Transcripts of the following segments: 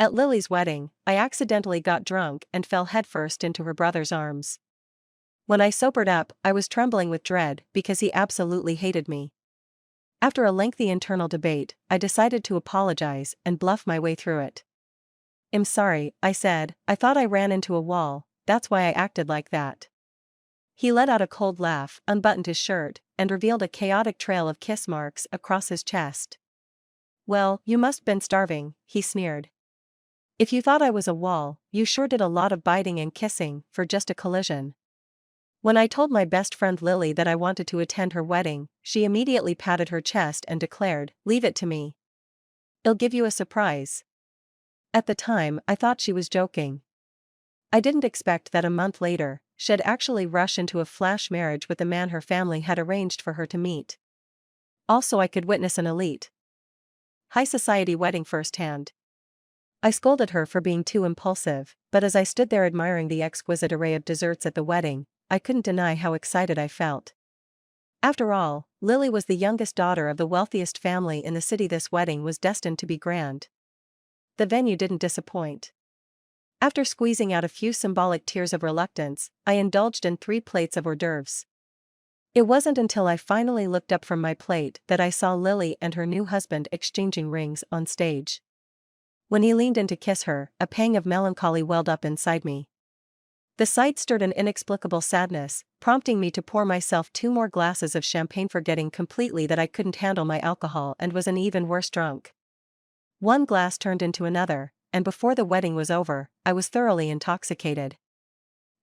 At Lily's wedding, I accidentally got drunk and fell headfirst into her brother's arms. When I sobered up, I was trembling with dread because he absolutely hated me. After a lengthy internal debate, I decided to apologize and bluff my way through it. "I'm sorry," I said, "I thought I ran into a wall, that's why I acted like that." He let out a cold laugh, unbuttoned his shirt, and revealed a chaotic trail of kiss marks across his chest. "Well, you must been starving," he sneered. "If you thought I was a wall, you sure did a lot of biting and kissing for just a collision." When I told my best friend Lily that I wanted to attend her wedding, she immediately patted her chest and declared, "Leave it to me. I'll give you a surprise." At the time, I thought she was joking. I didn't expect that a month later, she'd actually rush into a flash marriage with the man her family had arranged for her to meet. Also, I could witness an elite, high society wedding firsthand. I scolded her for being too impulsive, but as I stood there admiring the exquisite array of desserts at the wedding, I couldn't deny how excited I felt. After all, Lily was the youngest daughter of the wealthiest family in the city. This wedding was destined to be grand. The venue didn't disappoint. After squeezing out a few symbolic tears of reluctance, I indulged in 3 plates of hors d'oeuvres. It wasn't until I finally looked up from my plate that I saw Lily and her new husband exchanging rings on stage. When he leaned in to kiss her, a pang of melancholy welled up inside me. The sight stirred an inexplicable sadness, prompting me to pour myself 2 more glasses of champagne, forgetting completely that I couldn't handle my alcohol and was an even worse drunk. One glass turned into another, and before the wedding was over, I was thoroughly intoxicated.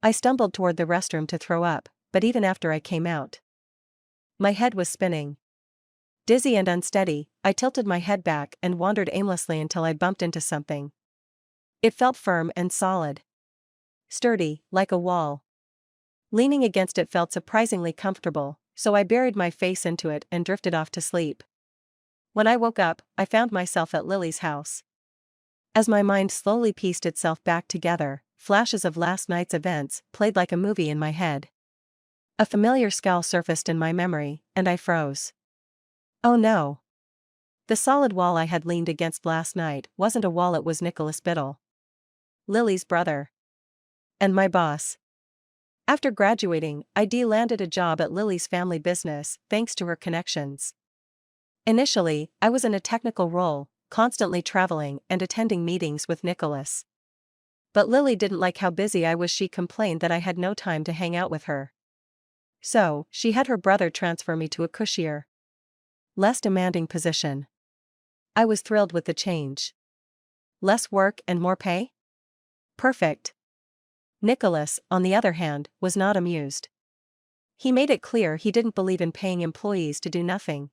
I stumbled toward the restroom to throw up, but even after I came out, my head was spinning. Dizzy and unsteady, I tilted my head back and wandered aimlessly until I bumped into something. It felt firm and solid. Sturdy, like a wall. Leaning against it felt surprisingly comfortable, so I buried my face into it and drifted off to sleep. When I woke up, I found myself at Lily's house. As my mind slowly pieced itself back together, flashes of last night's events played like a movie in my head. A familiar scowl surfaced in my memory, and I froze. Oh no! The solid wall I had leaned against last night wasn't a wall, it was Nicholas Biddle, Lily's brother, and my boss. After graduating, I landed a job at Lily's family business, thanks to her connections. Initially, I was in a technical role, constantly traveling and attending meetings with Nicholas. But Lily didn't like how busy I was. She complained that I had no time to hang out with her. So, she had her brother transfer me to a cushier, less demanding position. I was thrilled with the change. Less work and more pay? Perfect. Nicholas, on the other hand, was not amused. He made it clear he didn't believe in paying employees to do nothing.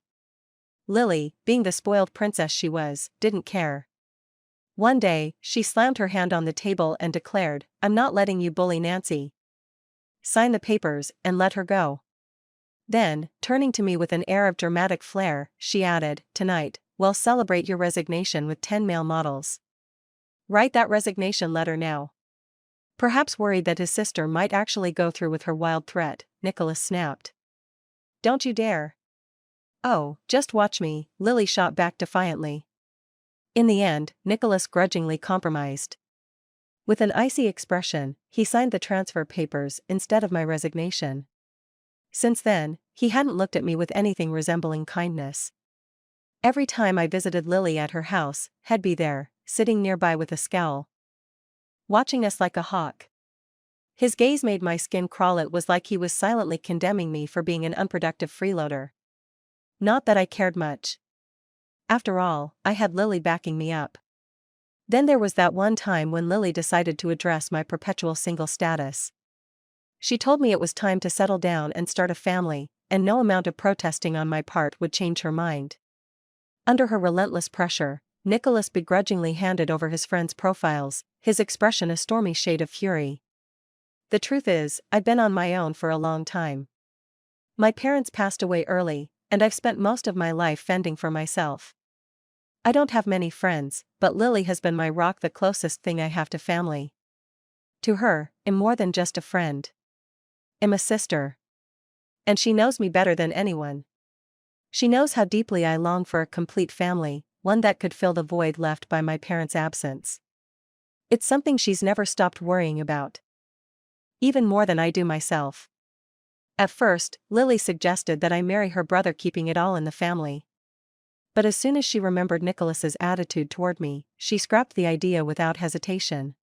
Lily, being the spoiled princess she was, didn't care. One day, she slammed her hand on the table and declared, "I'm not letting you bully Nancy. Sign the papers and let her go." Then, turning to me with an air of dramatic flair, she added, "Tonight, we'll celebrate your resignation with 10 male models. Write that resignation letter now." Perhaps worried that his sister might actually go through with her wild threat, Nicholas snapped, "Don't you dare." "Oh, just watch me," Lily shot back defiantly. In the end, Nicholas grudgingly compromised. With an icy expression, he signed the transfer papers instead of my resignation. Since then, he hadn't looked at me with anything resembling kindness. Every time I visited Lily at her house, he'd be there, sitting nearby with a scowl, watching us like a hawk. His gaze made my skin crawl. It was like he was silently condemning me for being an unproductive freeloader. Not that I cared much. After all, I had Lily backing me up. Then there was that one time when Lily decided to address my perpetual single status. She told me it was time to settle down and start a family, and no amount of protesting on my part would change her mind. Under her relentless pressure, Nicholas begrudgingly handed over his friends' profiles, his expression a stormy shade of fury. The truth is, I'd been on my own for a long time. My parents passed away early, and I've spent most of my life fending for myself. I don't have many friends, but Lily has been my rock, the closest thing I have to family. To her, I'm more than just a friend. I'm a sister. And she knows me better than anyone. She knows how deeply I long for a complete family, one that could fill the void left by my parents' absence. It's something she's never stopped worrying about. Even more than I do myself. At first, Lily suggested that I marry her brother, keeping it all in the family. But as soon as she remembered Nicholas's attitude toward me, she scrapped the idea without hesitation.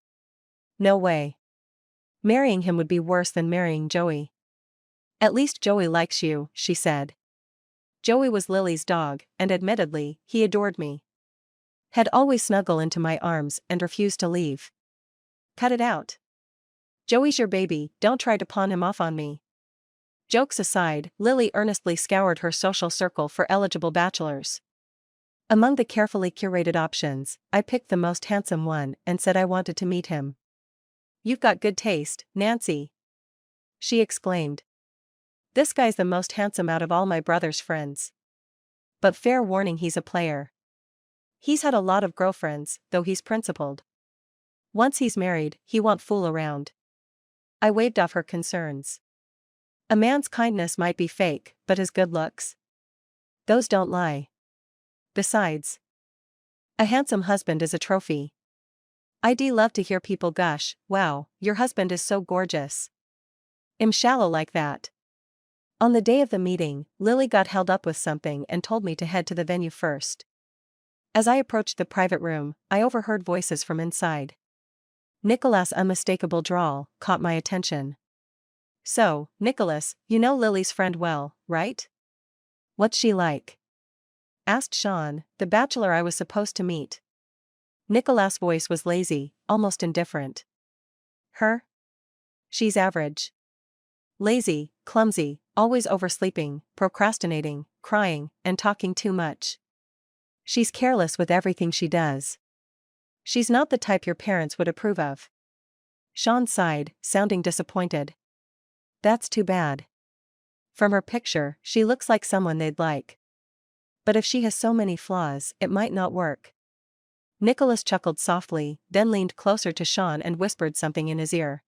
No way. Marrying him would be worse than marrying Joey. At least Joey likes you, she said. Joey was Lily's dog, and admittedly, he adored me. Had always snuggle into my arms and refused to leave. Cut it out. Joey's your baby, don't try to pawn him off on me. Jokes aside, Lily earnestly scoured her social circle for eligible bachelors. Among the carefully curated options, I picked the most handsome one and said I wanted to meet him. You've got good taste, Nancy. She exclaimed. This guy's the most handsome out of all my brother's friends. But fair warning, he's a player. He's had a lot of girlfriends, though he's principled. Once he's married, he won't fool around. I waved off her concerns. A man's kindness might be fake, but his good looks? Those don't lie. Besides, a handsome husband is a trophy. I'd love to hear people gush, wow, your husband is so gorgeous. I'm shallow like that. On the day of the meeting, Lily got held up with something and told me to head to the venue first. As I approached the private room, I overheard voices from inside. Nicholas' unmistakable drawl caught my attention. So, Nicholas, you know Lily's friend well, right? What's she like? Asked Sean, the bachelor I was supposed to meet. Nicholas' voice was lazy, almost indifferent. Her? She's average. Lazy, clumsy, always oversleeping, procrastinating, crying, and talking too much. She's careless with everything she does. She's not the type your parents would approve of. Sean sighed, sounding disappointed. That's too bad. From her picture, she looks like someone they'd like. But if she has so many flaws, it might not work. Nicholas chuckled softly, then leaned closer to Sean and whispered something in his ear.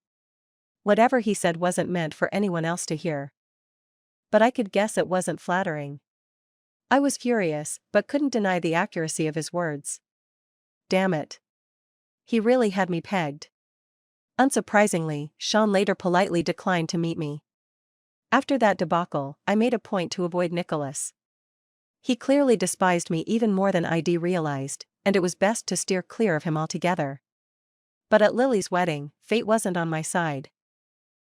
Whatever he said wasn't meant for anyone else to hear. But I could guess it wasn't flattering. I was furious, but couldn't deny the accuracy of his words. Damn it. He really had me pegged. Unsurprisingly, Sean later politely declined to meet me. After that debacle, I made a point to avoid Nicholas. He clearly despised me even more than I'd realized, and it was best to steer clear of him altogether. But at Lily's wedding, fate wasn't on my side.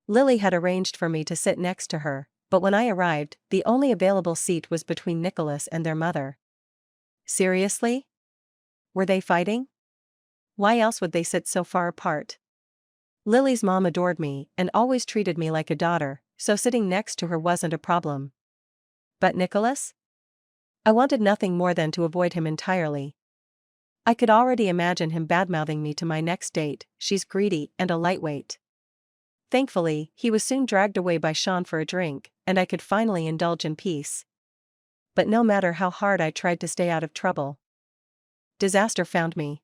Lily had arranged for me to sit next to her, but when I arrived, the only available seat was between Nicholas and their mother. Seriously? Were they fighting? Why else would they sit so far apart? Lily's mom adored me and always treated me like a daughter, so sitting next to her wasn't a problem. But Nicholas? I wanted nothing more than to avoid him entirely. I could already imagine him badmouthing me to my next date, she's greedy and a lightweight. Thankfully, he was soon dragged away by Sean for a drink, and I could finally indulge in peace. But no matter how hard I tried to stay out of trouble, disaster found me.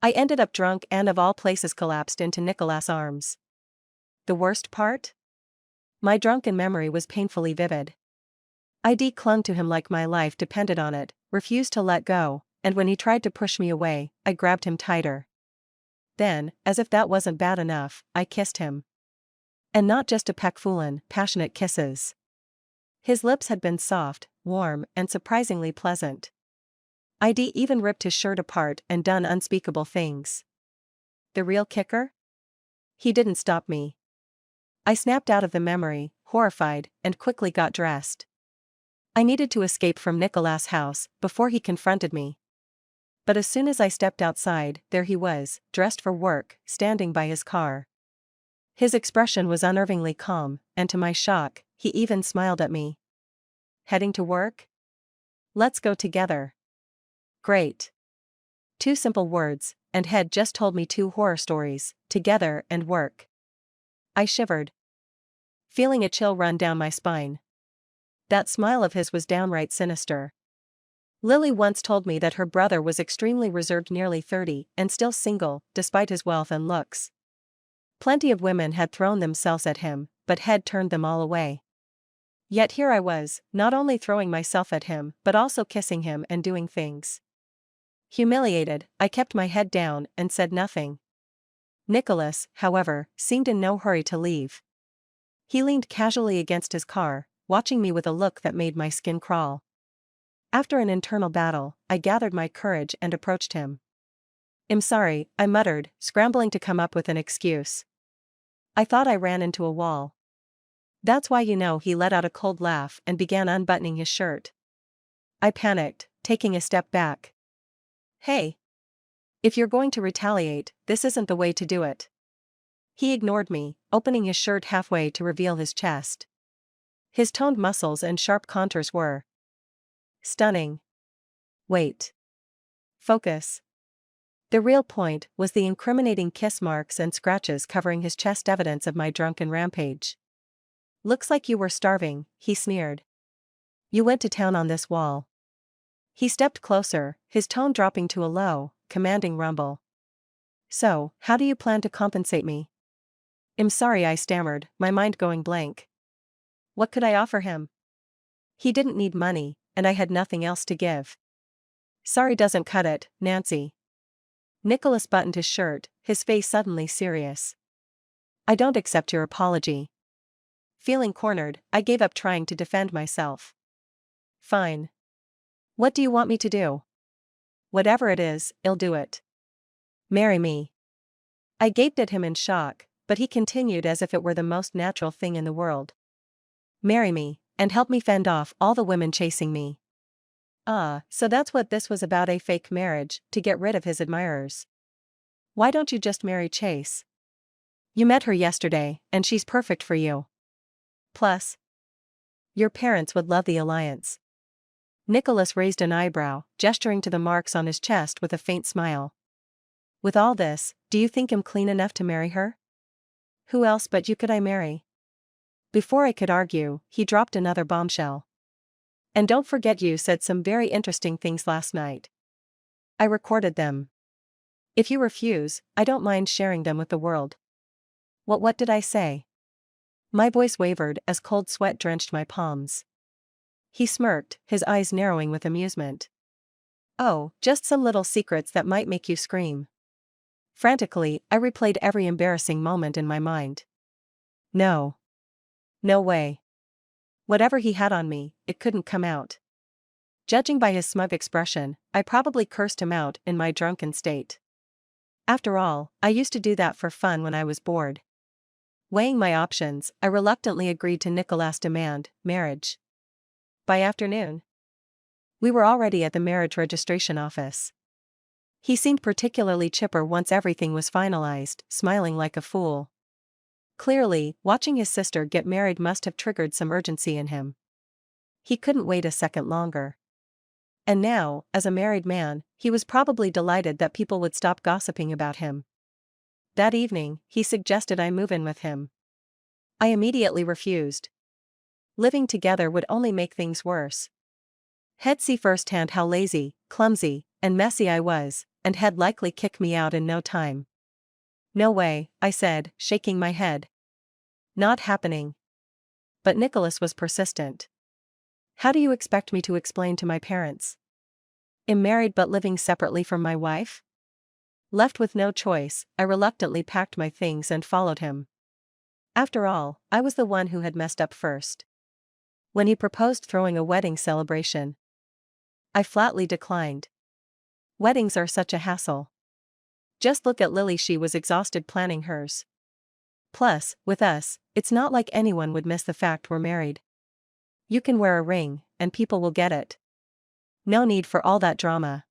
I ended up drunk and of all places collapsed into Nicholas' arms. The worst part? My drunken memory was painfully vivid. I clung to him like my life depended on it, refused to let go, and when he tried to push me away, I grabbed him tighter. Then, as if that wasn't bad enough, I kissed him. And not just a peck-foolin', passionate kisses. His lips had been soft, warm, and surprisingly pleasant. I'd even ripped his shirt apart and done unspeakable things. The real kicker? He didn't stop me. I snapped out of the memory, horrified, and quickly got dressed. I needed to escape from Nicholas' house before he confronted me. But as soon as I stepped outside, there he was, dressed for work, standing by his car. His expression was unnervingly calm, and to my shock, he even smiled at me. Heading to work? Let's go together. Great. 2 simple words, and had just told me 2 horror stories, together and work. I shivered, feeling a chill run down my spine. That smile of his was downright sinister. Lily once told me that her brother was extremely reserved, nearly 30, and still single, despite his wealth and looks. Plenty of women had thrown themselves at him, but had turned them all away. Yet here I was, not only throwing myself at him but also kissing him and doing things. Humiliated, I kept my head down and said nothing, Nicholas, however, seemed in no hurry to leave. He leaned casually against his car, watching me with a look that made my skin crawl. After an internal battle, I gathered my courage and approached him. "I'm sorry," I muttered, scrambling to come up with an excuse. "I thought I ran into a wall." "That's why he let out a cold laugh and began unbuttoning his shirt. I panicked, taking a step back. "Hey! If you're going to retaliate, this isn't the way to do it." He ignored me, opening his shirt halfway to reveal his chest. His toned muscles and sharp contours were stunning. Wait. Focus. The real point was the incriminating kiss marks and scratches covering his chest, evidence of my drunken rampage. "Looks like you were starving," he sneered. "You went to town on this wall." He stepped closer, his tone dropping to a low, commanding rumble. "So, how do you plan to compensate me?" "I'm sorry," I stammered, my mind going blank. What could I offer him? He didn't need money, and I had nothing else to give. "Sorry doesn't cut it, Nancy." Nicholas buttoned his shirt, his face suddenly serious. "I don't accept your apology." Feeling cornered, I gave up trying to defend myself. "Fine. What do you want me to do?" "Whatever it is, I'll do it." "Marry me." I gaped at him in shock, but he continued as if it were the most natural thing in the world. "Marry me, and help me fend off all the women chasing me." So that's what this was about, a fake marriage, to get rid of his admirers. "Why don't you just marry Chase? You met her yesterday, and she's perfect for you. Plus, your parents would love the alliance." Nicholas raised an eyebrow, gesturing to the marks on his chest with a faint smile. "With all this, do you think I'm clean enough to marry her? Who else but you could I marry?" Before I could argue, he dropped another bombshell. "And don't forget you said some very interesting things last night. I recorded them. If you refuse, I don't mind sharing them with the world." What did I say?" My voice wavered as cold sweat drenched my palms. He smirked, his eyes narrowing with amusement. "Oh, just some little secrets that might make you scream." Frantically, I replayed every embarrassing moment in my mind. No. No way. Whatever he had on me, it couldn't come out. Judging by his smug expression, I probably cursed him out in my drunken state. After all, I used to do that for fun when I was bored. Weighing my options, I reluctantly agreed to Nicholas' demand, marriage. By afternoon, we were already at the marriage registration office. He seemed particularly chipper once everything was finalized, smiling like a fool. Clearly, watching his sister get married must have triggered some urgency in him. He couldn't wait a second longer. And now, as a married man, he was probably delighted that people would stop gossiping about him. That evening, he suggested I move in with him. I immediately refused. Living together would only make things worse. He'd see firsthand how lazy, clumsy, and messy I was, and had likely kick me out in no time. "No way," I said, shaking my head. "Not happening." But Nicholas was persistent. "How do you expect me to explain to my parents? I'm married but living separately from my wife?" Left with no choice, I reluctantly packed my things and followed him. After all, I was the one who had messed up first. When he proposed throwing a wedding celebration, I flatly declined. Weddings are such a hassle. Just look at Lily, she was exhausted planning hers. Plus, with us, it's not like anyone would miss the fact we're married. You can wear a ring, and people will get it. No need for all that drama.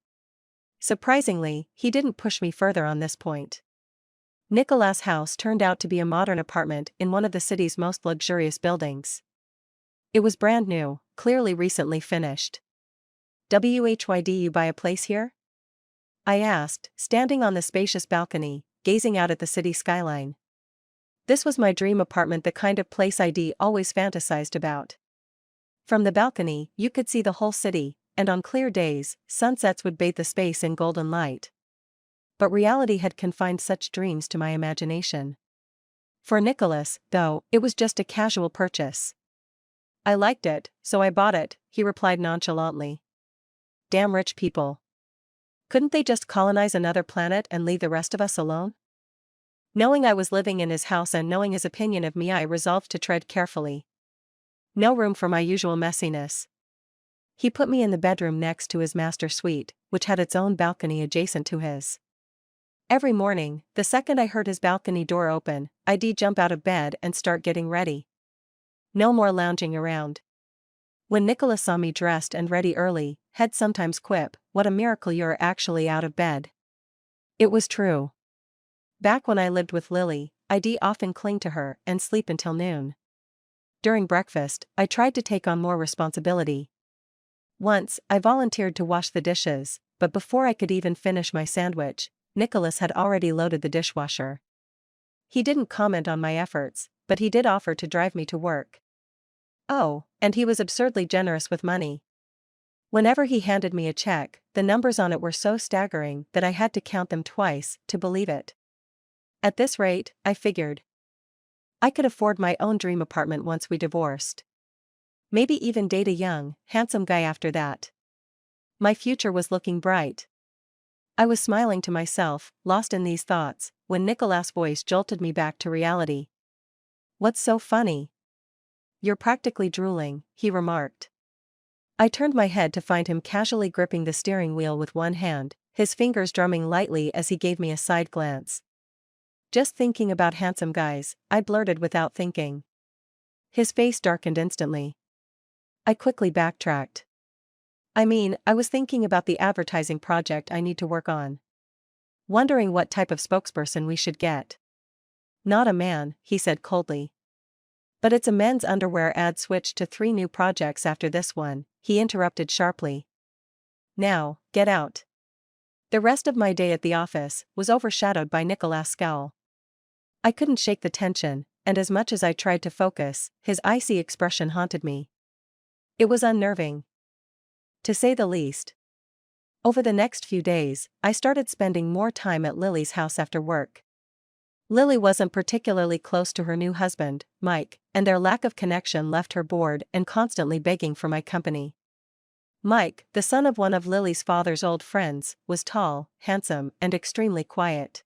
Surprisingly, he didn't push me further on this point. Nicholas' house turned out to be a modern apartment in one of the city's most luxurious buildings. It was brand new, clearly recently finished. "WHYD you buy a place here?" I asked, standing on the spacious balcony, gazing out at the city skyline. This was my dream apartment, the kind of place I'd always fantasized about. From the balcony, you could see the whole city, and on clear days, sunsets would bathe the space in golden light. But reality had confined such dreams to my imagination. For Nicholas, though, it was just a casual purchase. "I liked it, so I bought it," he replied nonchalantly. "Damn rich people. Couldn't they just colonize another planet and leave the rest of us alone?" Knowing I was living in his house and knowing his opinion of me, I resolved to tread carefully. No room for my usual messiness. He put me in the bedroom next to his master suite, which had its own balcony adjacent to his. Every morning, the second I heard his balcony door open, I'd jump out of bed and start getting ready. No more lounging around. When Nicholas saw me dressed and ready early, he'd sometimes quip, "What a miracle you're actually out of bed." It was true. Back when I lived with Lily, I'd often cling to her and sleep until noon. During breakfast, I tried to take on more responsibility. Once, I volunteered to wash the dishes, but before I could even finish my sandwich, Nicholas had already loaded the dishwasher. He didn't comment on my efforts, but he did offer to drive me to work. Oh, and he was absurdly generous with money. Whenever he handed me a check, the numbers on it were so staggering that I had to count them twice to believe it. At this rate, I figured, I could afford my own dream apartment once we divorced. Maybe even date a young, handsome guy after that. My future was looking bright. I was smiling to myself, lost in these thoughts, when Nicholas' voice jolted me back to reality. "What's so funny? You're practically drooling," he remarked. I turned my head to find him casually gripping the steering wheel with one hand, his fingers drumming lightly as he gave me a side glance. "Just thinking about handsome guys," I blurted without thinking. His face darkened instantly. I quickly backtracked. I was thinking about the advertising project I need to work on. Wondering what type of spokesperson we should get." "Not a man," he said coldly. "But it's a men's underwear ad." "Switched to 3 new projects after this one," he interrupted sharply. "Now, get out." The rest of my day at the office was overshadowed by Nicholas' scowl. I couldn't shake the tension, and as much as I tried to focus, his icy expression haunted me. It was unnerving, to say the least. Over the next few days, I started spending more time at Lily's house after work. Lily wasn't particularly close to her new husband, Mike, and their lack of connection left her bored and constantly begging for my company. Mike, the son of one of Lily's father's old friends, was tall, handsome, and extremely quiet.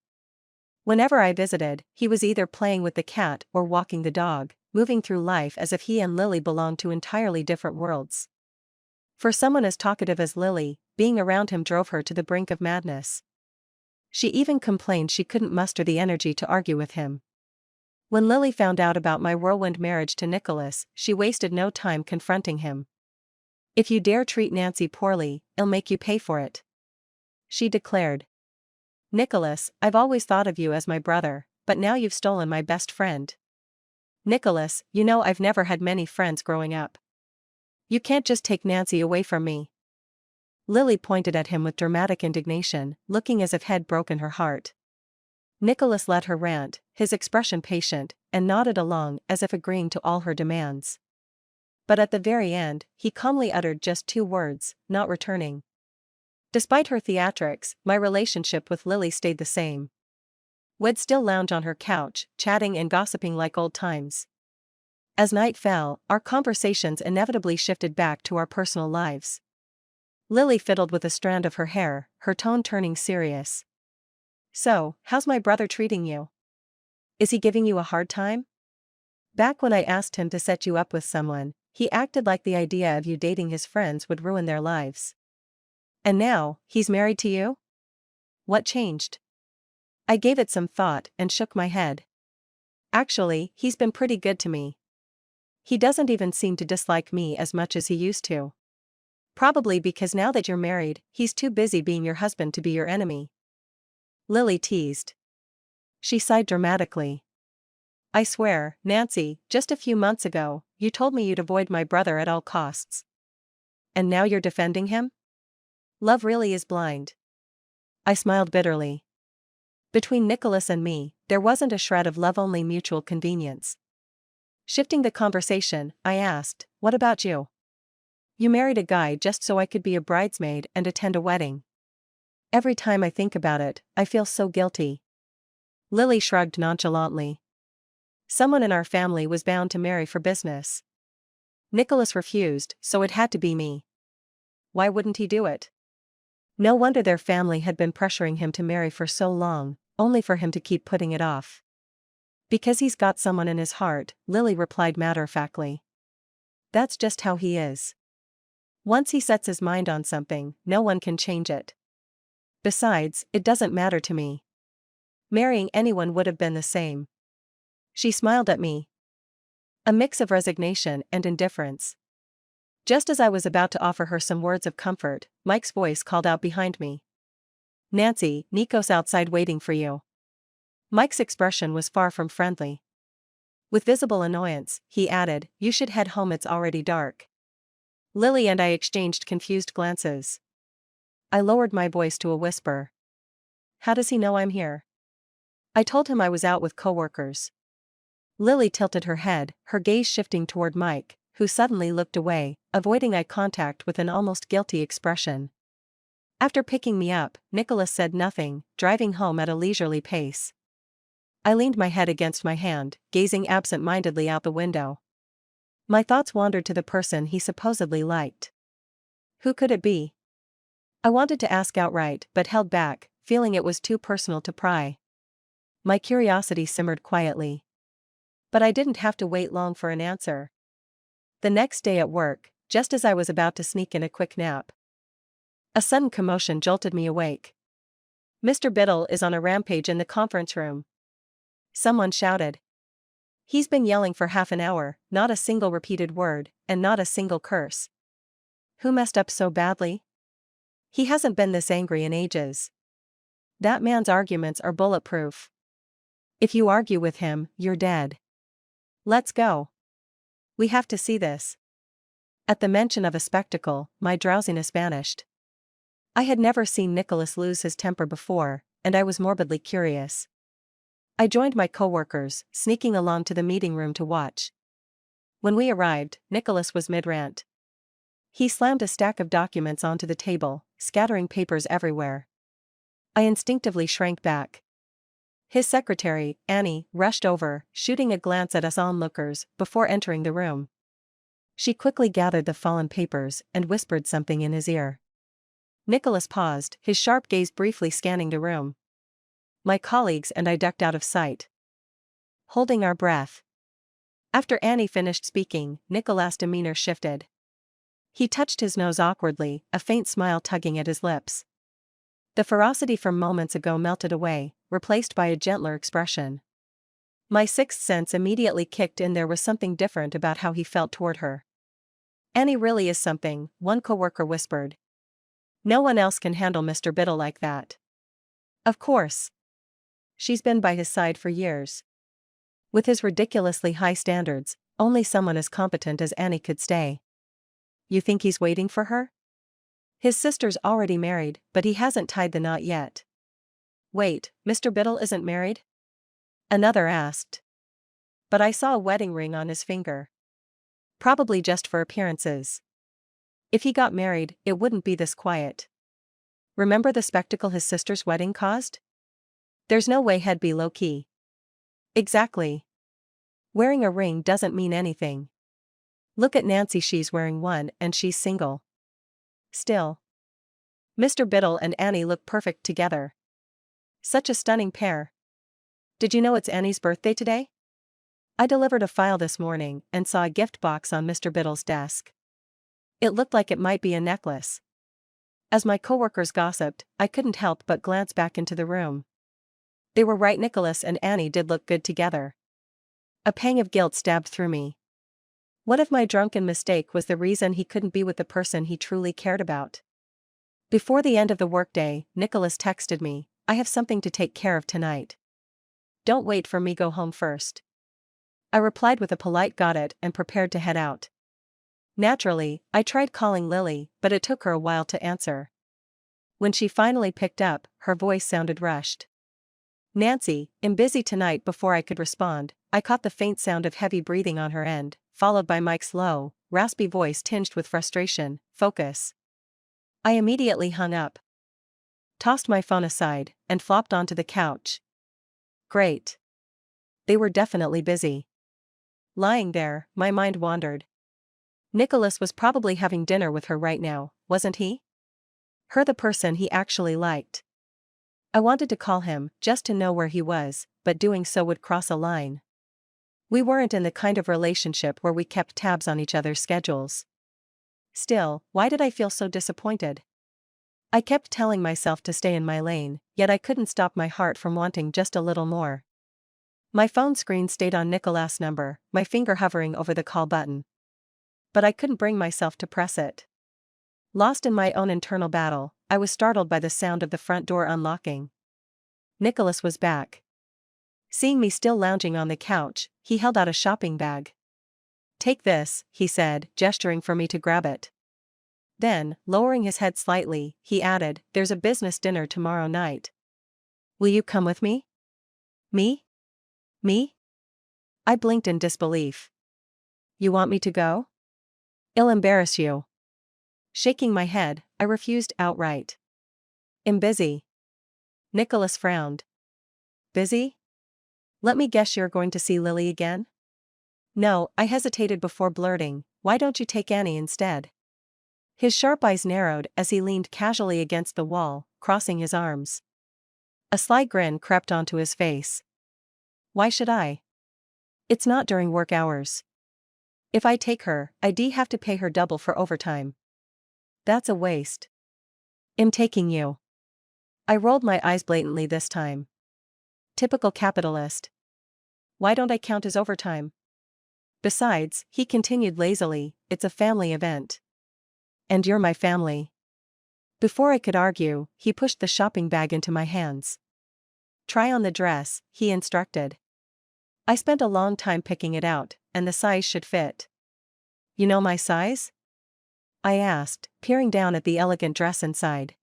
Whenever I visited, he was either playing with the cat or walking the dog, moving through life as if he and Lily belonged to entirely different worlds. For someone as talkative as Lily, being around him drove her to the brink of madness. She even complained she couldn't muster the energy to argue with him. When Lily found out about my whirlwind marriage to Nicholas, she wasted no time confronting him. "If you dare treat Nancy poorly, I'll make you pay for it," she declared. "Nicholas, I've always thought of you as my brother, but now you've stolen my best friend. Nicholas, you know I've never had many friends growing up. You can't just take Nancy away from me." Lily pointed at him with dramatic indignation, looking as if he'd broken her heart. Nicholas let her rant, his expression patient, and nodded along as if agreeing to all her demands. But at the very end, he calmly uttered just 2 words, "Not returning." Despite her theatrics, my relationship with Lily stayed the same. We'd still lounge on her couch, chatting and gossiping like old times. As night fell, our conversations inevitably shifted back to our personal lives. Lily fiddled with a strand of her hair, her tone turning serious. "So, how's my brother treating you? Is he giving you a hard time? Back when I asked him to set you up with someone, he acted like the idea of you dating his friends would ruin their lives. And now, he's married to you? What changed?" I gave it some thought and shook my head. "Actually, he's been pretty good to me. He doesn't even seem to dislike me as much as he used to. Probably because now that you're married, he's too busy being your husband to be your enemy," Lily teased. She sighed dramatically. "I swear, Nancy, just a few months ago, you told me you'd avoid my brother at all costs. And now you're defending him? Love really is blind." I smiled bitterly. Between Nicholas and me, there wasn't a shred of love-only mutual convenience. Shifting the conversation, I asked, "What about you? You married a guy just so I could be a bridesmaid and attend a wedding. Every time I think about it, I feel so guilty." Lily shrugged nonchalantly. "Someone in our family was bound to marry for business. Nicholas refused, so it had to be me. Why wouldn't he do it? No wonder their family had been pressuring him to marry for so long, only for him to keep putting it off." Because he's got someone in his heart, Lily replied matter-of-factly. That's just how he is. Once he sets his mind on something, no one can change it. Besides, it doesn't matter to me. Marrying anyone would have been the same. She smiled at me. A mix of resignation and indifference. Just as I was about to offer her some words of comfort, Mike's voice called out behind me. Nancy, Nico's outside waiting for you. Mike's expression was far from friendly. With visible annoyance, he added, you should head home, it's already dark. Lily and I exchanged confused glances. I lowered my voice to a whisper. How does he know I'm here? I told him I was out with coworkers. Lily tilted her head, her gaze shifting toward Mike, who suddenly looked away, avoiding eye contact with an almost guilty expression. After picking me up, Nicholas said nothing, driving home at a leisurely pace. I leaned my head against my hand, gazing absent-mindedly out the window. My thoughts wandered to the person he supposedly liked. Who could it be? I wanted to ask outright but held back, feeling it was too personal to pry. My curiosity simmered quietly. But I didn't have to wait long for an answer. The next day at work, just as I was about to sneak in a quick nap, a sudden commotion jolted me awake. Mr. Biddle is on a rampage in the conference room. Someone shouted. He's been yelling for half an hour, not a single repeated word, and not a single curse. Who messed up so badly? He hasn't been this angry in ages. That man's arguments are bulletproof. If you argue with him, you're dead. Let's go. We have to see this. At the mention of a spectacle, my drowsiness vanished. I had never seen Nicholas lose his temper before, and I was morbidly curious. I joined my coworkers, sneaking along to the meeting room to watch. When we arrived, Nicholas was mid-rant. He slammed a stack of documents onto the table, scattering papers everywhere. I instinctively shrank back. His secretary, Annie, rushed over, shooting a glance at us onlookers, before entering the room. She quickly gathered the fallen papers and whispered something in his ear. Nicholas paused, his sharp gaze briefly scanning the room. My colleagues and I ducked out of sight, holding our breath. After Annie finished speaking, Nicholas' demeanor shifted. He touched his nose awkwardly, a faint smile tugging at his lips. The ferocity from moments ago melted away, replaced by a gentler expression. My sixth sense immediately kicked in. There was something different about how he felt toward her. Annie really is something, one coworker whispered. No one else can handle Mr. Biddle like that. Of course. She's been by his side for years. With his ridiculously high standards, only someone as competent as Annie could stay. You think he's waiting for her? His sister's already married, but he hasn't tied the knot yet. Wait, Mr. Biddle isn't married? Another asked. But I saw a wedding ring on his finger. Probably just for appearances. If he got married, it wouldn't be this quiet. Remember the spectacle his sister's wedding caused? There's no way he'd be low-key. Exactly. Wearing a ring doesn't mean anything. Look at Nancy, she's wearing one and she's single. Still. Mr. Biddle and Annie look perfect together. Such a stunning pair. Did you know it's Annie's birthday today? I delivered a file this morning and saw a gift box on Mr. Biddle's desk. It looked like it might be a necklace. As my coworkers gossiped, I couldn't help but glance back into the room. They were right, Nicholas and Annie did look good together. A pang of guilt stabbed through me. What if my drunken mistake was the reason he couldn't be with the person he truly cared about? Before the end of the workday, Nicholas texted me, I have something to take care of tonight. Don't wait for me, go home first. I replied with a polite got it and prepared to head out. Naturally, I tried calling Lily, but it took her a while to answer. When she finally picked up, her voice sounded rushed. Nancy, I'm busy tonight. Before I could respond, I caught the faint sound of heavy breathing on her end, followed by Mike's low, raspy voice tinged with frustration, focus. I immediately hung up, tossed my phone aside, and flopped onto the couch. Great. They were definitely busy. Lying there, my mind wandered. Nicholas was probably having dinner with her right now, wasn't he? Her, the person he actually liked. I wanted to call him, just to know where he was, but doing so would cross a line. We weren't in the kind of relationship where we kept tabs on each other's schedules. Still, why did I feel so disappointed? I kept telling myself to stay in my lane, yet I couldn't stop my heart from wanting just a little more. My phone screen stayed on Nicolas' number, my finger hovering over the call button. But I couldn't bring myself to press it. Lost in my own internal battle, I was startled by the sound of the front door unlocking. Nicolas was back. Seeing me still lounging on the couch, he held out a shopping bag. "Take this," he said, gesturing for me to grab it. Then, lowering his head slightly, he added, "There's a business dinner tomorrow night. Will you come with me?" "Me? Me?" I blinked in disbelief. "You want me to go? It'll embarrass you." Shaking my head, I refused outright. "I'm busy." Nicholas frowned. "Busy? Let me guess, you're going to see Lily again?" "No," I hesitated before blurting, "why don't you take Annie instead?" His sharp eyes narrowed as he leaned casually against the wall, crossing his arms. A sly grin crept onto his face. "Why should I? It's not during work hours. If I take her, I'd have to pay her double for overtime. That's a waste." "I'm taking you." I rolled my eyes blatantly this time. Typical capitalist. "Why don't I count as overtime? Besides," he continued lazily, "it's a family event. And you're my family." Before I could argue, he pushed the shopping bag into my hands. "Try on the dress," he instructed. I spent a long time picking it out, and the size should fit. "You know my size?" I asked, peering down at the elegant dress inside.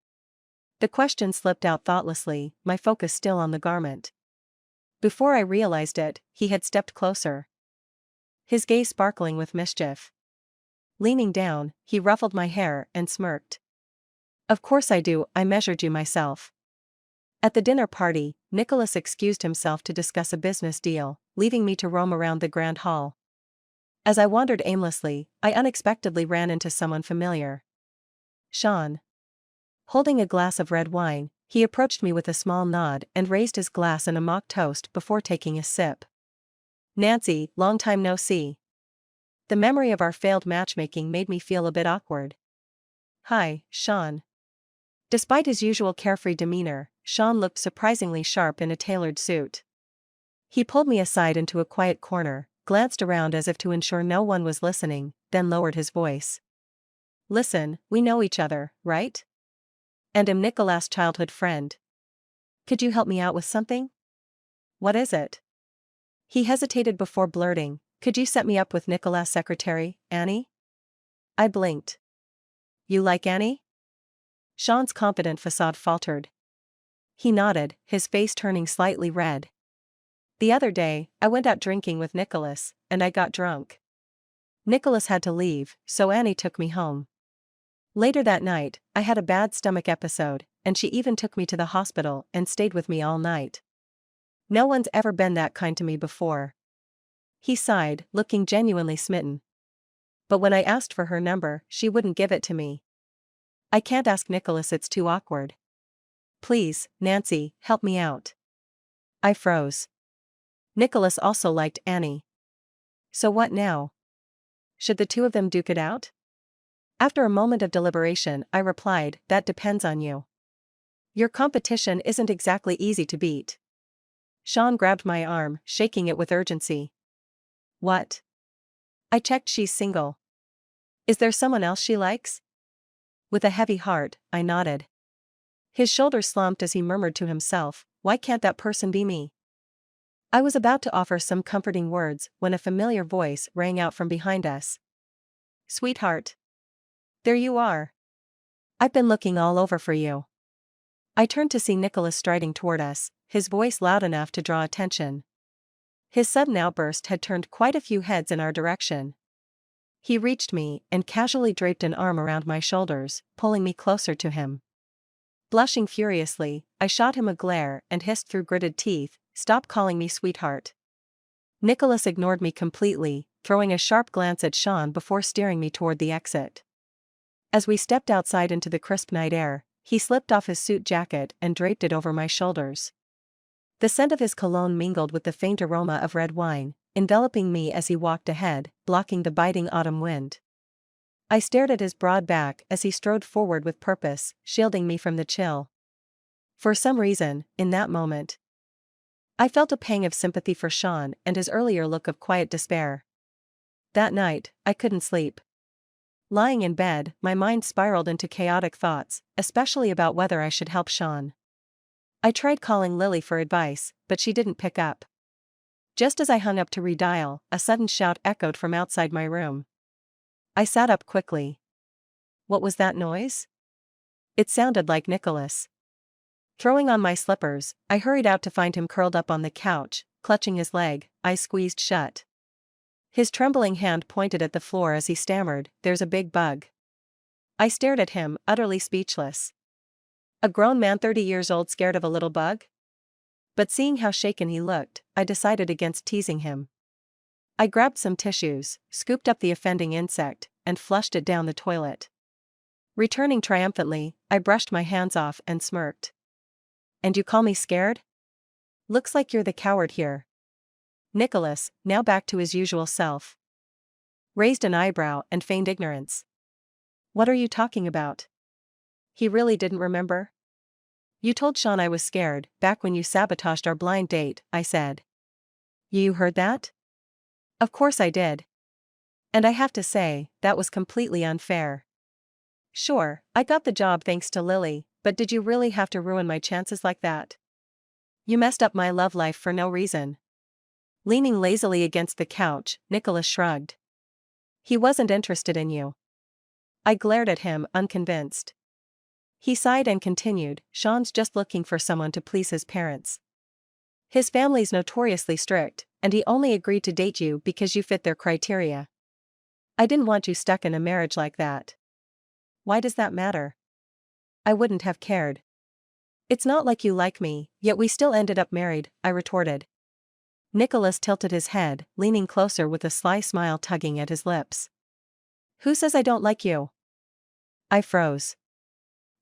The question slipped out thoughtlessly, my focus still on the garment. Before I realized it, he had stepped closer. His gaze sparkling with mischief. Leaning down, he ruffled my hair and smirked. "Of course I do, I measured you myself." At the dinner party, Nicholas excused himself to discuss a business deal, leaving me to roam around the grand hall. As I wandered aimlessly, I unexpectedly ran into someone familiar. Sean. Holding a glass of red wine, he approached me with a small nod and raised his glass in a mock toast before taking a sip. "Nancy, long time no see." The memory of our failed matchmaking made me feel a bit awkward. "Hi, Sean." Despite his usual carefree demeanor, Sean looked surprisingly sharp in a tailored suit. He pulled me aside into a quiet corner, glanced around as if to ensure no one was listening, then lowered his voice. "Listen, we know each other, right? And am Nicolas' childhood friend. Could you help me out with something?" "What is it?" He hesitated before blurting, "Could you set me up with Nicolas' secretary, Annie?" I blinked. "You like Annie?" Sean's confident facade faltered. He nodded, his face turning slightly red. "The other day, I went out drinking with Nicolas, and I got drunk. Nicolas had to leave, so Annie took me home. Later that night, I had a bad stomach episode, and she even took me to the hospital and stayed with me all night. No one's ever been that kind to me before." He sighed, looking genuinely smitten. "But when I asked for her number, she wouldn't give it to me. I can't ask Nicolas, it's too awkward. Please, Nancy, help me out." I froze. Nicolas also liked Annie. So what now? Should the two of them duke it out? After a moment of deliberation, I replied, "That depends on you. Your competition isn't exactly easy to beat." Sean grabbed my arm, shaking it with urgency. "What?" I checked, "She's single." "Is there someone else she likes?" With a heavy heart, I nodded. His shoulders slumped as he murmured to himself, "Why can't that person be me?" I was about to offer some comforting words when a familiar voice rang out from behind us. "Sweetheart. There you are. I've been looking all over for you." I turned to see Nicholas striding toward us, his voice loud enough to draw attention. His sudden outburst had turned quite a few heads in our direction. He reached me and casually draped an arm around my shoulders, pulling me closer to him. Blushing furiously, I shot him a glare and hissed through gritted teeth, "Stop calling me sweetheart." Nicholas ignored me completely, throwing a sharp glance at Sean before steering me toward the exit. As we stepped outside into the crisp night air, He slipped off his suit jacket and draped it over my shoulders. The scent of his cologne mingled with the faint aroma of red wine, enveloping me as he walked ahead, blocking the biting autumn wind. I stared at his broad back as he strode forward with purpose, shielding me from the chill. For some reason, in that moment, I felt a pang of sympathy for Sean and his earlier look of quiet despair. That night, I couldn't sleep. Lying in bed, my mind spiraled into chaotic thoughts, especially about whether I should help Sean. I tried calling Lily for advice, but she didn't pick up. Just as I hung up to redial, a sudden shout echoed from outside my room. I sat up quickly. What was that noise? It sounded like Nicholas. Throwing on my slippers, I hurried out to find him curled up on the couch, clutching his leg, eyes squeezed shut. His trembling hand pointed at the floor as he stammered, "There's a big bug." I stared at him, utterly speechless. A grown man 30 years old scared of a little bug? But seeing how shaken he looked, I decided against teasing him. I grabbed some tissues, scooped up the offending insect, and flushed it down the toilet. Returning triumphantly, I brushed my hands off and smirked. "And you call me scared? Looks like you're the coward here." Nicholas, now back to his usual self, raised an eyebrow and feigned ignorance. "What are you talking about?" He really didn't remember? "You told Sean I was scared, back when you sabotaged our blind date," I said. "You heard that?" "Of course I did. And I have to say, that was completely unfair. Sure, I got the job thanks to Lily, but did you really have to ruin my chances like that? You messed up my love life for no reason." Leaning lazily against the couch, Nicholas shrugged. "He wasn't interested in you." I glared at him, unconvinced. He sighed and continued, "Sean's just looking for someone to please his parents. His family's notoriously strict, and he only agreed to date you because you fit their criteria. I didn't want you stuck in a marriage like that." "Why does that matter?" "I wouldn't have cared. It's not like you like me, yet we still ended up married," I retorted. Nicholas tilted his head, leaning closer with a sly smile tugging at his lips. "Who says I don't like you?" I froze.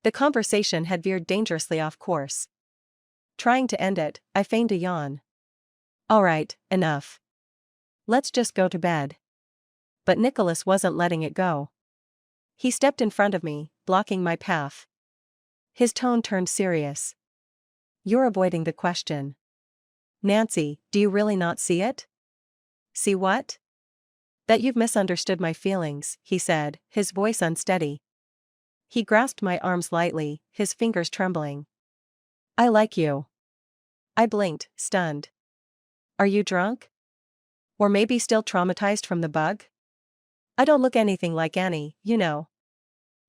The conversation had veered dangerously off course. Trying to end it, I feigned a yawn. "All right, enough. Let's just go to bed." But Nicholas wasn't letting it go. He stepped in front of me, blocking my path. His tone turned serious. "You're avoiding the question. Nancy, do you really not see it?" "See what?" "That you've misunderstood my feelings," he said, his voice unsteady. He grasped my arms lightly, his fingers trembling. "I like you." I blinked, stunned. "Are you drunk? Or maybe still traumatized from the bug?" "I don't look anything like Annie, you know."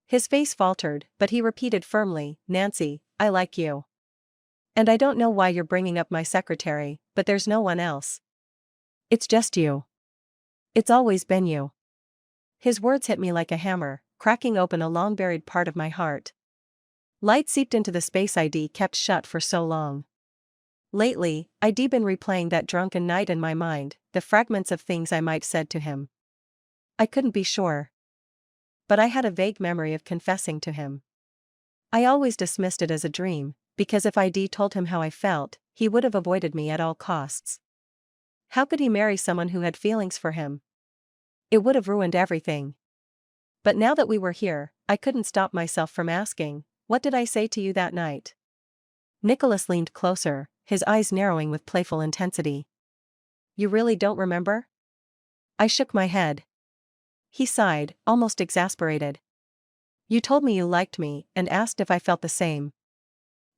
His face faltered, but he repeated firmly, "Nancy, I like you. And I don't know why you're bringing up my secretary, but there's no one else. It's just you. It's always been you." His words hit me like a hammer, cracking open a long-buried part of my heart. Light seeped into the space I'd kept shut for so long. Lately, I'd been replaying that drunken night in my mind, the fragments of things I might said to him. I couldn't be sure. But I had a vague memory of confessing to him. I always dismissed it as a dream, because if I'd told him how I felt, he would have avoided me at all costs. How could he marry someone who had feelings for him? It would have ruined everything. But now that we were here, I couldn't stop myself from asking, "What did I say to you that night?" Nicholas leaned closer, his eyes narrowing with playful intensity. "You really don't remember?" I shook my head. He sighed, almost exasperated. "You told me you liked me, and asked if I felt the same."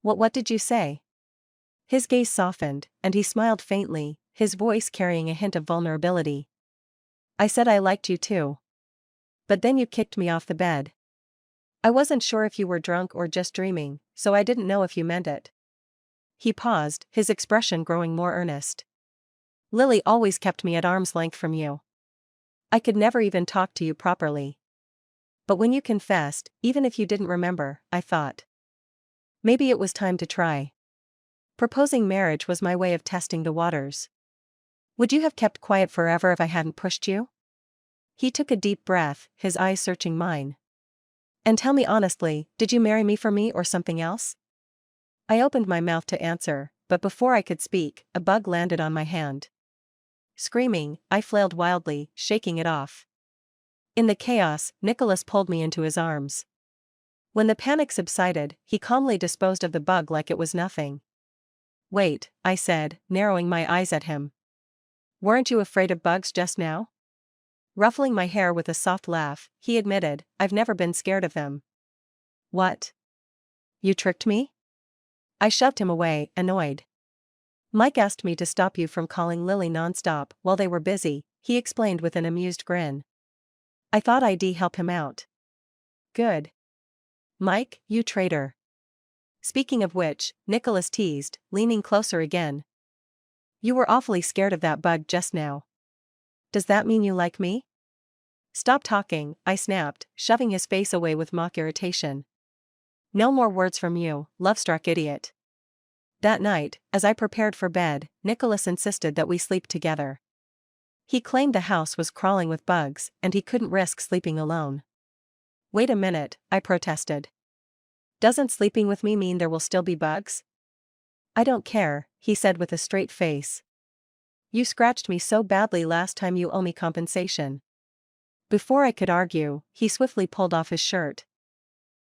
What did you say?" His gaze softened, and he smiled faintly, his voice carrying a hint of vulnerability. "I said I liked you too. But then you kicked me off the bed. I wasn't sure if you were drunk or just dreaming, so I didn't know if you meant it." He paused, his expression growing more earnest. "Lily always kept me at arm's length from you. I could never even talk to you properly. But when you confessed, even if you didn't remember, I thought, maybe it was time to try. Proposing marriage was my way of testing the waters. Would you have kept quiet forever if I hadn't pushed you?" He took a deep breath, his eyes searching mine. And tell me honestly, did you marry me for me or something else? I opened my mouth to answer, but before I could speak, a bug landed on my hand. Screaming, I flailed wildly, shaking it off. In the chaos, Nicholas pulled me into his arms. When the panic subsided, he calmly disposed of the bug like it was nothing. Wait, I said, narrowing my eyes at him. Weren't you afraid of bugs just now? Ruffling my hair with a soft laugh, he admitted, I've never been scared of them. What? You tricked me? I shoved him away, annoyed. Mike asked me to stop you from calling Lily nonstop while they were busy, he explained with an amused grin. I thought I'd help him out. Good. Mike, you traitor. Speaking of which, Nicholas teased, leaning closer again. You were awfully scared of that bug just now. Does that mean you like me? Stop talking, I snapped, shoving his face away with mock irritation. No more words from you, love-struck idiot. That night, as I prepared for bed, Nicholas insisted that we sleep together. He claimed the house was crawling with bugs, and he couldn't risk sleeping alone. Wait a minute, I protested. Doesn't sleeping with me mean there will still be bugs? I don't care, he said with a straight face. You scratched me so badly last time you owe me compensation. Before I could argue, he swiftly pulled off his shirt.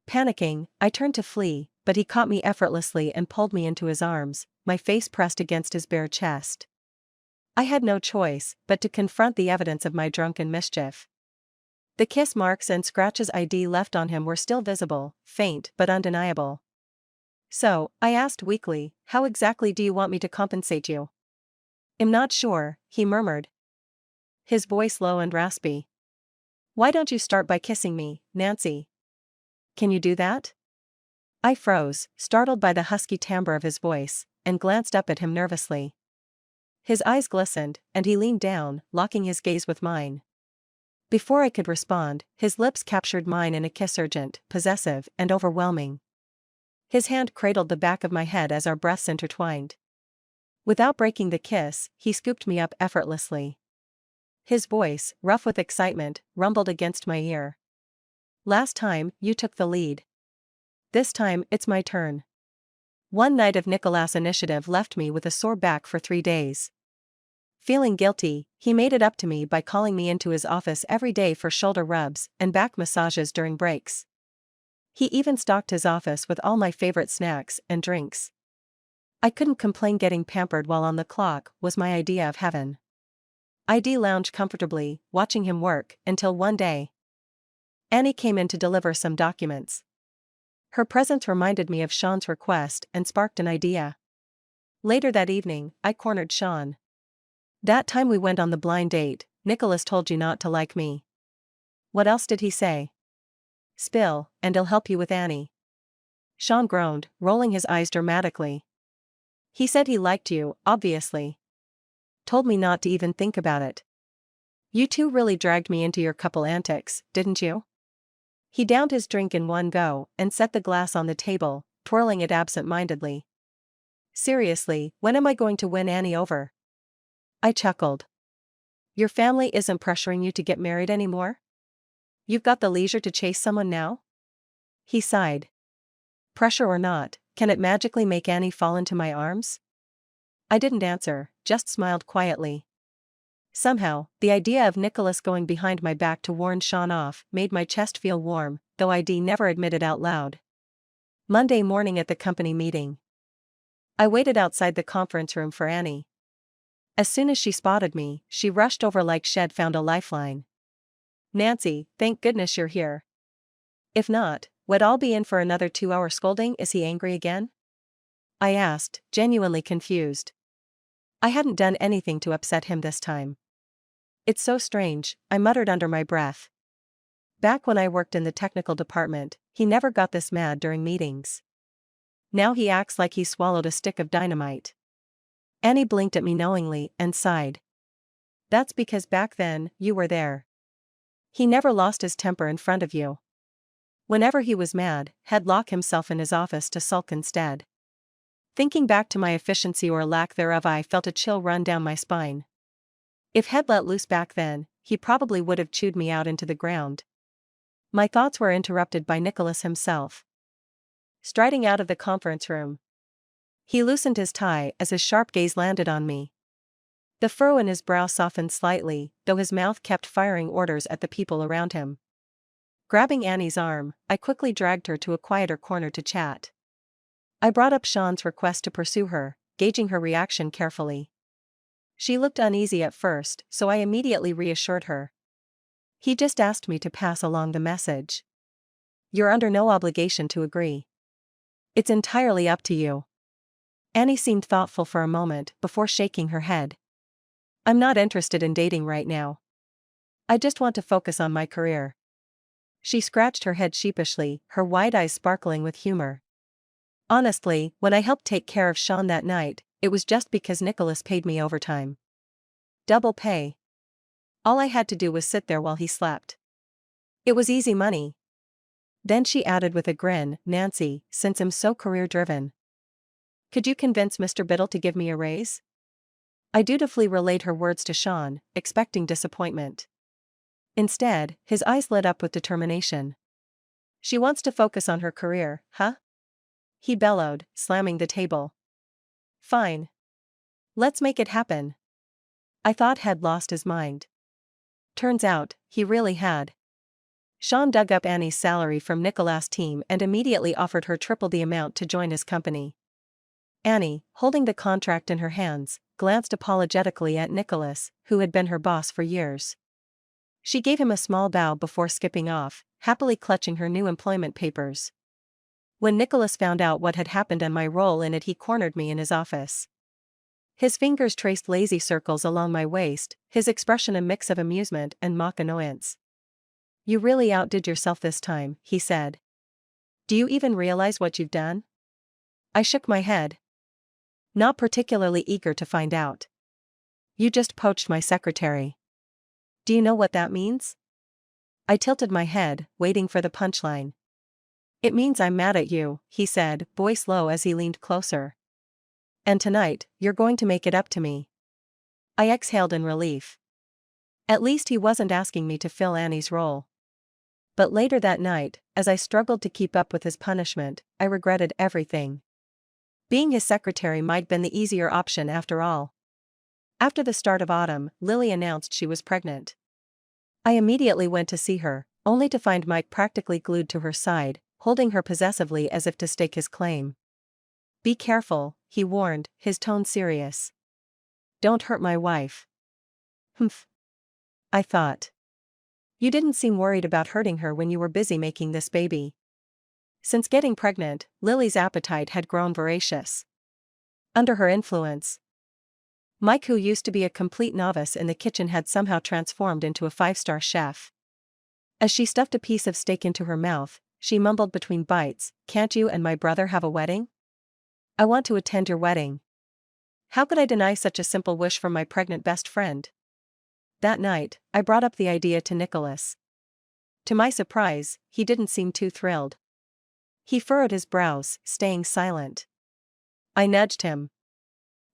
Panicking, I turned to flee, but he caught me effortlessly and pulled me into his arms, my face pressed against his bare chest. I had no choice but to confront the evidence of my drunken mischief. The kiss marks and scratches I'd left on him were still visible, faint but undeniable. So, I asked weakly, how exactly do you want me to compensate you? I'm not sure, he murmured. His voice low and raspy. Why don't you start by kissing me, Nancy? Can you do that? I froze, startled by the husky timbre of his voice, and glanced up at him nervously. His eyes glistened, and he leaned down, locking his gaze with mine. Before I could respond, his lips captured mine in a kiss urgent, possessive, and overwhelming. His hand cradled the back of my head as our breaths intertwined. Without breaking the kiss, he scooped me up effortlessly. His voice, rough with excitement, rumbled against my ear. Last time, you took the lead. This time, it's my turn. One night of Nicholas' initiative left me with a sore back for 3 days. Feeling guilty, he made it up to me by calling me into his office every day for shoulder rubs and back massages during breaks. He even stocked his office with all my favorite snacks and drinks. I couldn't complain. Getting pampered while on the clock was my idea of heaven. I'd lounge comfortably, watching him work, until one day, Annie came in to deliver some documents. Her presence reminded me of Sean's request and sparked an idea. Later that evening, I cornered Sean. That time we went on the blind date, Nicholas told you not to like me. What else did he say? Spill, and I'll help you with Annie. Sean groaned, rolling his eyes dramatically. He said he liked you, obviously. Told me not to even think about it. You two really dragged me into your couple antics, didn't you? He downed his drink in one go and set the glass on the table, twirling it absent-mindedly. Seriously, when am I going to win Annie over? I chuckled. Your family isn't pressuring you to get married anymore? You've got the leisure to chase someone now? He sighed. Pressure or not, can it magically make Annie fall into my arms? I didn't answer, just smiled quietly. Somehow, the idea of Nicholas going behind my back to warn Sean off made my chest feel warm, though I'd never admit it out loud. Monday morning at the company meeting. I waited outside the conference room for Annie. As soon as she spotted me, she rushed over like she'd found a lifeline. Nancy, thank goodness you're here. If not, would I be in for another 2-hour scolding? Is he angry again? I asked, genuinely confused. I hadn't done anything to upset him this time. It's so strange, I muttered under my breath. Back when I worked in the technical department, he never got this mad during meetings. Now he acts like he swallowed a stick of dynamite. Annie blinked at me knowingly and sighed. That's because back then, you were there. He never lost his temper in front of you. Whenever he was mad, he'd lock himself in his office to sulk instead. Thinking back to my efficiency or lack thereof, I felt a chill run down my spine. If he'd let loose back then, he probably would have chewed me out into the ground. My thoughts were interrupted by Nicholas himself. Striding out of the conference room. He loosened his tie as his sharp gaze landed on me. The furrow in his brow softened slightly, though his mouth kept firing orders at the people around him. Grabbing Annie's arm, I quickly dragged her to a quieter corner to chat. I brought up Sean's request to pursue her, gauging her reaction carefully. She looked uneasy at first, so I immediately reassured her. He just asked me to pass along the message. You're under no obligation to agree. It's entirely up to you. Annie seemed thoughtful for a moment before shaking her head. I'm not interested in dating right now. I just want to focus on my career. She scratched her head sheepishly, her wide eyes sparkling with humor. Honestly, when I helped take care of Sean that night, it was just because Nicholas paid me overtime. Double pay. All I had to do was sit there while he slept. It was easy money. Then she added with a grin, Nancy, since I'm so career-driven. Could you convince Mr. Biddle to give me a raise? I dutifully relayed her words to Sean, expecting disappointment. Instead, his eyes lit up with determination. She wants to focus on her career, huh? He bellowed, slamming the table. Fine. Let's make it happen. I thought he'd lost his mind. Turns out, he really had. Sean dug up Annie's salary from Nicholas' team and immediately offered her triple the amount to join his company. Annie, holding the contract in her hands, glanced apologetically at Nicholas, who had been her boss for years. She gave him a small bow before skipping off, happily clutching her new employment papers. When Nicholas found out what had happened and my role in it, he cornered me in his office. His fingers traced lazy circles along my waist, his expression a mix of amusement and mock annoyance. You really outdid yourself this time, he said. Do you even realize what you've done? I shook my head. Not particularly eager to find out. You just poached my secretary. Do you know what that means? I tilted my head, waiting for the punchline. It means I'm mad at you, he said, voice low as he leaned closer. And tonight, you're going to make it up to me. I exhaled in relief. At least he wasn't asking me to fill Annie's role. But later that night, as I struggled to keep up with his punishment, I regretted everything. Being his secretary might have been the easier option after all. After the start of autumn, Lily announced she was pregnant. I immediately went to see her, only to find Mike practically glued to her side, holding her possessively as if to stake his claim. Be careful, he warned, his tone serious. Don't hurt my wife. Humph. I thought. You didn't seem worried about hurting her when you were busy making this baby. Since getting pregnant, Lily's appetite had grown voracious. Under her influence, Mike, who used to be a complete novice in the kitchen, had somehow transformed into a 5-star chef. As she stuffed a piece of steak into her mouth, she mumbled between bites, "Can't you and my brother have a wedding? I want to attend your wedding." How could I deny such a simple wish from my pregnant best friend? That night, I brought up the idea to Nicholas. To my surprise, he didn't seem too thrilled. He furrowed his brows, staying silent. I nudged him.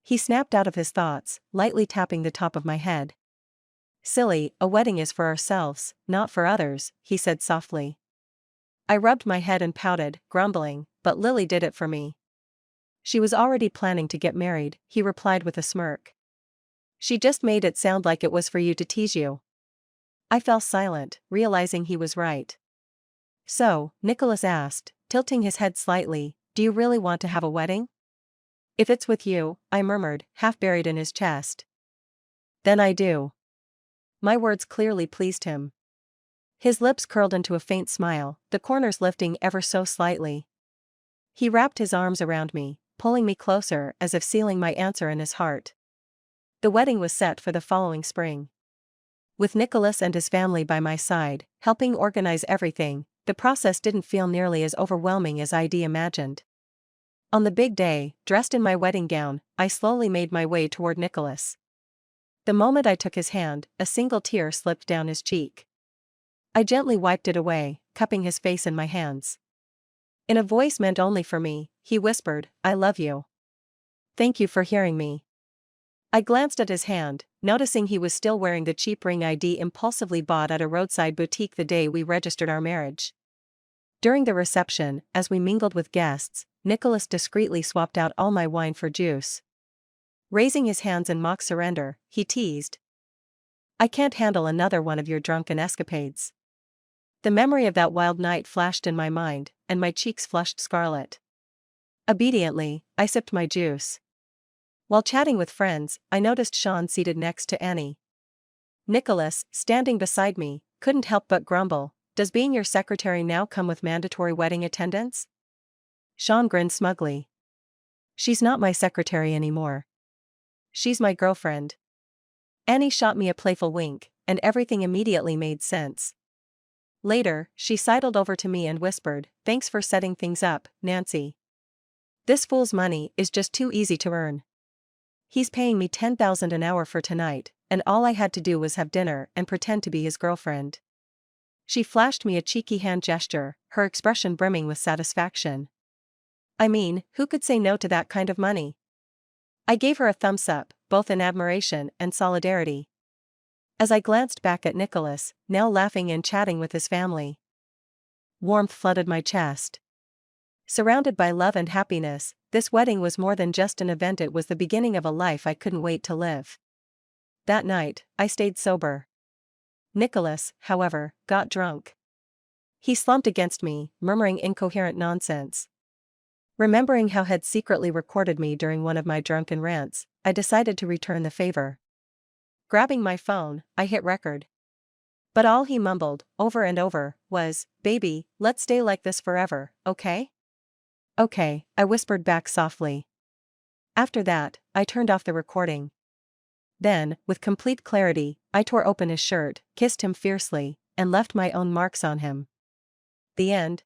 He snapped out of his thoughts, lightly tapping the top of my head. Silly, a wedding is for ourselves, not for others, he said softly. I rubbed my head and pouted, grumbling, but Lily did it for me. She was already planning to get married, he replied with a smirk. She just made it sound like it was for you to tease you. I fell silent, realizing he was right. So, Nicholas asked, tilting his head slightly, do you really want to have a wedding? If it's with you, I murmured, half buried in his chest. Then I do. My words clearly pleased him. His lips curled into a faint smile, the corners lifting ever so slightly. He wrapped his arms around me, pulling me closer as if sealing my answer in his heart. The wedding was set for the following spring. With Nicholas and his family by my side, helping organize everything, the process didn't feel nearly as overwhelming as I'd imagined. On the big day, dressed in my wedding gown, I slowly made my way toward Nicholas. The moment I took his hand, a single tear slipped down his cheek. I gently wiped it away, cupping his face in my hands. In a voice meant only for me, he whispered, I love you. Thank you for hearing me. I glanced at his hand, noticing he was still wearing the cheap ring I'd impulsively bought at a roadside boutique the day we registered our marriage. During the reception, as we mingled with guests, Nicholas discreetly swapped out all my wine for juice. Raising his hands in mock surrender, he teased, "I can't handle another one of your drunken escapades." The memory of that wild night flashed in my mind, and my cheeks flushed scarlet. Obediently, I sipped my juice. While chatting with friends, I noticed Sean seated next to Annie. Nicholas, standing beside me, couldn't help but grumble, "Does being your secretary now come with mandatory wedding attendance?" Sean grinned smugly. "She's not my secretary anymore. She's my girlfriend." Annie shot me a playful wink, and everything immediately made sense. Later, she sidled over to me and whispered, "Thanks for setting things up, Nancy. This fool's money is just too easy to earn. He's paying me $10,000 an hour for tonight, and all I had to do was have dinner and pretend to be his girlfriend." She flashed me a cheeky hand gesture, her expression brimming with satisfaction. I mean, who could say no to that kind of money? I gave her a thumbs up, both in admiration and solidarity. As I glanced back at Nicholas, now laughing and chatting with his family, warmth flooded my chest. Surrounded by love and happiness, this wedding was more than just an event, it was the beginning of a life I couldn't wait to live. That night, I stayed sober. Nicholas, however, got drunk. He slumped against me, murmuring incoherent nonsense. Remembering how he'd secretly recorded me during one of my drunken rants, I decided to return the favor. Grabbing my phone, I hit record. But all he mumbled, over and over, was, "Baby, let's stay like this forever, okay?" "Okay," I whispered back softly. After that, I turned off the recording. Then, with complete clarity, I tore open his shirt, kissed him fiercely, and left my own marks on him. The end.